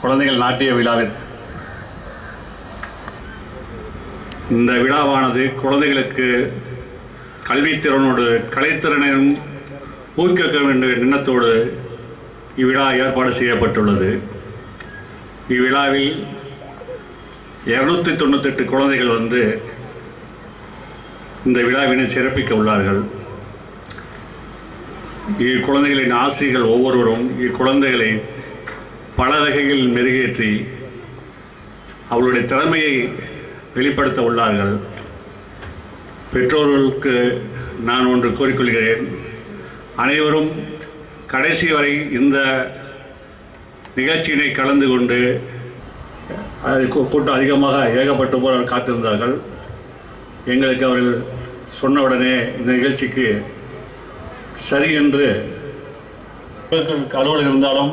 குழந்தைகள் நாட்டிய விழாவில் இந்த விழாவானது குழந்தைகளுக்கு கல்வித்திறனோடு கலைத்திறனையும் ஊக்குவிக்க வேண்டும் என்ற எண்ணத்தோடு இவ்விழா ஏற்பாடு செய்யப்பட்டுள்ளது. இவ்விழாவில் 298 குழந்தைகள் வந்து இந்த விழாவினை சிறப்பிக்க உள்ளார்கள். இக்குழந்தைகளின் ஆசிரியர்கள் ஒவ்வொருவரும் இக்குழந்தைகளை பல வகைகளில் மெருகேற்றி அவர்களுடைய திறமையை வெளிப்படுத்த உள்ளார்கள். பெற்றோர்களுக்கு நான் ஒன்று கோரிக்கொள்கிறேன். அனைவரும் கடைசி வரை இந்த நிகழ்ச்சியினை கலந்து கொண்டு கூட்டம் அதிகமாக ஏகப்பட்ட போல் காத்திருந்தார்கள். எங்களுக்கு அவர்கள் சொன்னவுடனே இந்த நிகழ்ச்சிக்கு சரி என்று அலுவலகம் இருந்தாலும்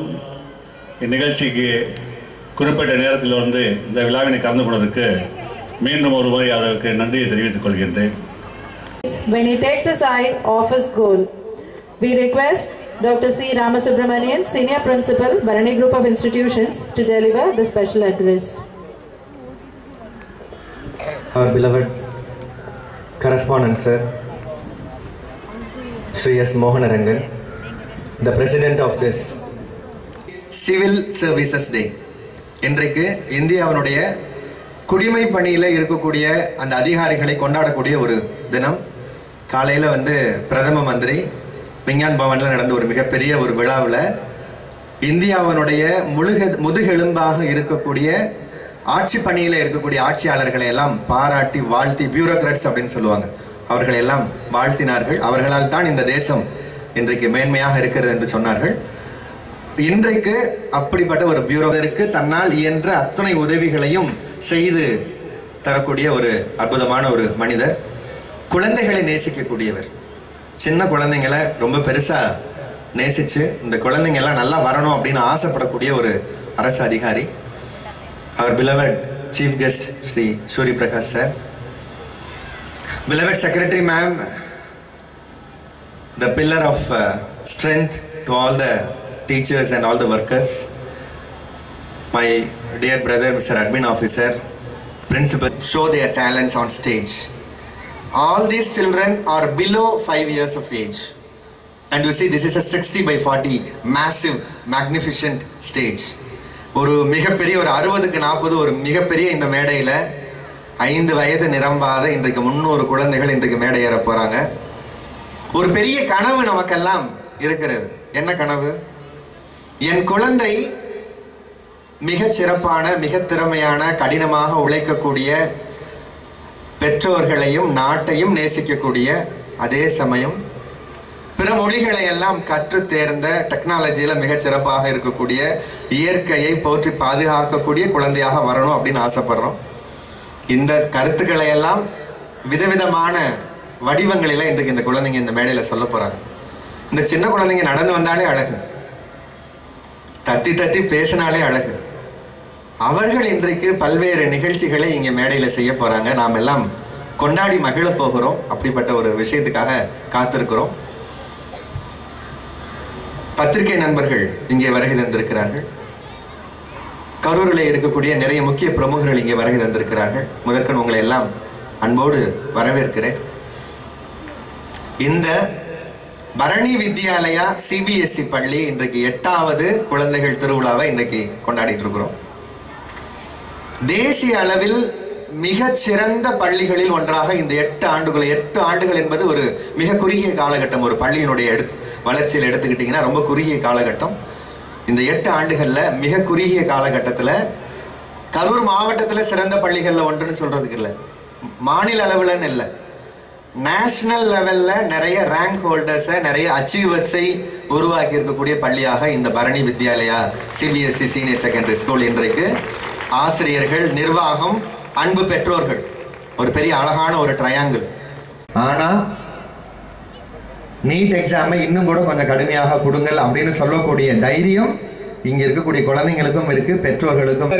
இந்நிகழ்ச்சிக்கு குறிப்பிட்ட நேரத்தில் வந்து இந்த விழாவினை கலந்து கொண்டதற்கு மீண்டும் ஒரு முறை அவருக்கு நன்றியை தெரிவித்துக் கொள்கின்றேன். When he takes his eye off his goal, we request Dr. C. Ramasubramanian, Senior Principal, Bharani Group of Institutions, to deliver the special address. Our beloved correspondent sir, Sri S. Mohanarangan, the President of this Civil Services Day. இன்றைக்கு இந்தியாவினுடைய குடிமை பணியில் இருக்கக்கூடிய அந்த அதிகாரிகளை கொண்டாடக்கூடிய ஒரு தினம். காலையில் வந்து பிரதம மந்திரி விஞ்ஞான் பவனில் நடந்த ஒரு மிகப்பெரிய ஒரு விழாவில் இந்தியாவினுடைய முதுகெலும்பாக இருக்கக்கூடிய ஆட்சி பணியில் இருக்கக்கூடிய ஆட்சியாளர்களை எல்லாம் பாராட்டி வாழ்த்தி, பியூரோக்ராட்ஸ் அப்படின்னு சொல்லுவாங்க, அவர்களை எல்லாம் வாழ்த்தினார்கள். அவர்களால் தான் இந்த தேசம் இன்றைக்கு மேன்மையாக இருக்கிறது என்று சொன்னார்கள். இன்றைக்கு அப்படிப்பட்ட ஒரு பியூரோவிற்கு தன்னால் இயன்ற அத்தனை உதவிகளையும் செய்து தரக்கூடிய ஒரு அற்புதமான ஒரு மனிதர். குழந்தைகளை நேசிக்கக்கூடியவர். சின்ன குழந்தைங்களை ரொம்ப பெருசா நேசிச்சு இந்த குழந்தைங்க எல்லாம் நல்லா வரணும் அப்படின்னு ஆசைப்படக்கூடிய ஒரு அரசு அதிகாரி. Our beloved Chief Guest Sri Shuri Prakash sir, beloved Secretary ma'am, the pillar of strength to all the teachers and all the workers, my dear brother Mr. Admin Officer, Principal, show their talents on stage. All these children are below 5 years of age, and you see this is a 60/40 massive magnificent stage. ஒரு மிகப்பெரிய ஒரு 60-40 ஒரு மிகப்பெரிய இந்த மேடையில் 5 வயது நிரம்பாத இன்றைக்கு 300 குழந்தைகள் இன்றைக்கு மேடை ஏற போறாங்க. ஒரு பெரிய கனவு நமக்கெல்லாம் இருக்கிறது. என்ன கனவு? என் குழந்தை மிக சிறப்பான, மிக திறமையான, கடினமாக உழைக்கக்கூடிய, பெற்றோர்களையும் நாட்டையும் நேசிக்கக்கூடிய, அதே சமயம் பிற மொழிகளை எல்லாம் கற்று தேர்ந்த, டெக்னாலஜியில் மிக சிறப்பாக இருக்கக்கூடிய, இயற்கையை போற்றி பாதுகாக்கக்கூடிய குழந்தையாக வரணும் அப்படின்னு ஆசைப்படுறோம். இந்த கருத்துக்களை எல்லாம் விதவிதமான வடிவங்களில் இன்றைக்கு இந்த குழந்தைங்க இந்த மேடையில் சொல்ல போறாங்க. இந்த சின்ன குழந்தைங்க நடந்து வந்தாலே அழகு, தத்தி தத்தி பேசினாலே அழகு. அவர்கள் இன்றைக்கு பல்வேறு நிகழ்ச்சிகளை இங்கே மேடையில் செய்ய போறாங்க. நாம் எல்லாம் கொண்டாடி மகிழ போகிறோம். அப்படிப்பட்ட ஒரு விஷயத்துக்காக காத்திருக்கிறோம். பத்திரிகை நண்பர்கள் இங்கே வருகை தந்திருக்கிறார்கள். கரூரில் இருக்கக்கூடிய நிறைய முக்கிய பிரமுகர்கள் இங்கே வருகை தந்திருக்கிறார்கள். முதற்கண் உங்களை எல்லாம் அன்போடு வரவேற்கிறேன். இந்த பரணி வித்யாலயா சிபிஎஸ்இ பள்ளி இன்றைக்கு 8வது குழந்தைகள் திருவிழாவை இன்றைக்கு கொண்டாடிட்டு இருக்கிறோம். தேசிய அளவில் மிகச் சிறந்த பள்ளிகளில் ஒன்றாக இந்த 8 ஆண்டுகள் என்பது ஒரு மிக குறுகிய காலகட்டம். ஒரு பள்ளியினுடைய வளர்ச்சியில் எடுத்துக்கிட்டிங்கன்னா ரொம்ப குறுகிய காலகட்டம். இந்த 8 ஆண்டுகளில் மிக குறுகிய காலகட்டத்தில் கரூர் மாவட்டத்தில் சிறந்த பள்ளிகளில் ஒன்றுன்னு சொல்றதுக்கு இல்லை, மாநில அளவில்னு இல்லை, நேஷனல் லெவலில் நிறைய ரேங்க் ஹோல்டர்ஸை, நிறைய அச்சீவர்ஸை உருவாக்கி இருக்கக்கூடிய பள்ளியாக இந்த Bharani Vidyalaya CBSE senior secondary school இன்றைக்கு ஆசிரியர்கள், நிர்வாகம், அன்பு பெற்றோர்கள், ஒரு பெரிய அழகான ஒரு ட்ரையாங்கிள். ஆனால் நீட் எக்ஸாமை இன்னும் கூட கொஞ்சம் கடுமையாக கொடுங்கள் அப்படின்னு சொல்லக்கூடிய தைரியம் இங்கே இருக்கக்கூடிய குழந்தைங்களுக்கும் இருக்குது, பெற்றோர்களுக்கும்.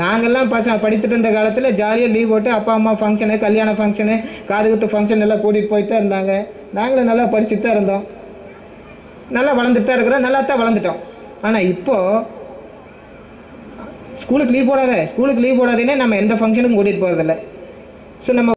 நாங்கள்லாம் படித்துட்டு இருந்த காலத்தில் ஜாலியாக லீவ் போட்டு அப்பா அம்மா ஃபங்க்ஷனு, கல்யாண ஃபங்க்ஷனு, காதுகுத்து ஃபங்க்ஷன் எல்லாம் கூட்டிகிட்டு போயிட்டு தான் இருந்தாங்க. நாங்களும் நல்லா படிச்சுட்டு தான் இருந்தோம், நல்லா வளர்ந்துட்டு தான் இருக்கிறோம், நல்லா தான் வளர்ந்துட்டோம். ஆனால் இப்போது ஸ்கூலுக்கு லீவ் போடாதேன்னே நம்ம எந்த ஃபங்க்ஷனுக்கும் கூட்டிகிட்டு போகிறதில்ல. ஸோ நம்ம